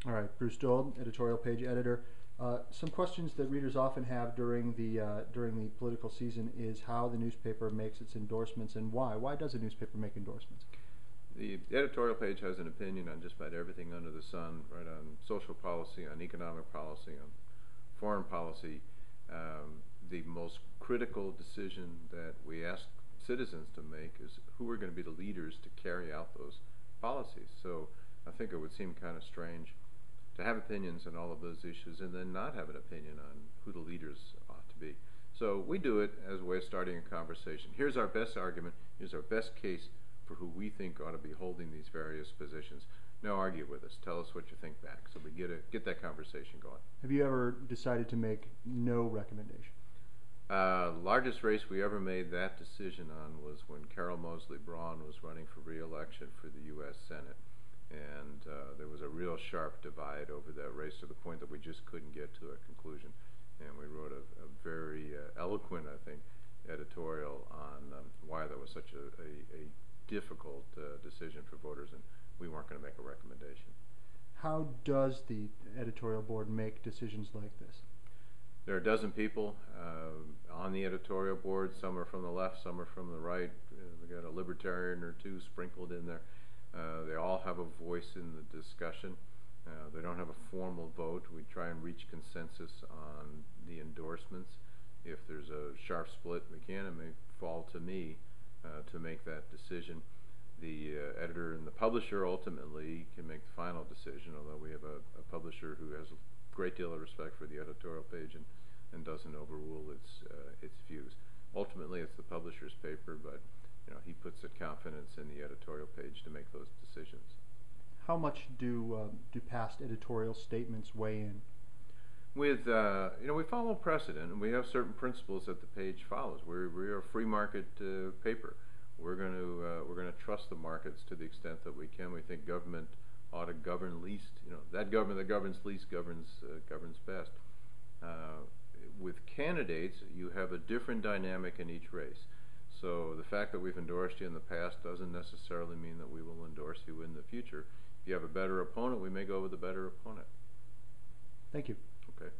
All right, Bruce Dold, editorial page editor. Some questions that readers often have during the political season is how the newspaper makes its endorsements and why. Why does a newspaper make endorsements? The editorial page has an opinion on just about everything under the sun, right, on social policy, on economic policy, on foreign policy. The most critical decision that we ask citizens to make is who are going to be the leaders to carry out those policies. So I think it would seem kind of strange to have opinions on all of those issues and then not have an opinion on who the leaders ought to be. So we do it as a way of starting a conversation. Here's our best argument, here's our best case for who we think ought to be holding these various positions. Now argue with us, tell us what you think back, so we get that conversation going. Have you ever decided to make no recommendation? Largest race we ever made that decision on was when Carol Moseley Braun was running for re-election for the U.S. Senate. And there was a real sharp divide over that race to the point that we just couldn't get to a conclusion. And we wrote a very eloquent, I think, editorial on why that was such a difficult decision for voters, and we weren't going to make a recommendation. How does the editorial board make decisions like this? There are a dozen people on the editorial board. Some are from the left, some are from the right. We got a libertarian or two sprinkled in there. They all have a voice in the discussion. They don't have a formal vote. We try and reach consensus on the endorsements. If there's a sharp split, it may fall to me to make that decision. The editor and the publisher ultimately can make the final decision, although we have a publisher who has a great deal of respect for the editorial page and doesn't overrule its views. Ultimately, it's the publisher's paper, but he puts the confidence in the editorial page to make those decisions. How much do past editorial statements weigh in? With we follow precedent, and we have certain principles that the page follows. We're a free market paper. We're going to trust the markets to the extent that we can. We think government ought to govern least. That government that governs least governs best. With candidates, you have a different dynamic in each race. So the fact that we've endorsed you in the past doesn't necessarily mean that we will endorse you in the future. If you have a better opponent, we may go with a better opponent. Thank you. Okay.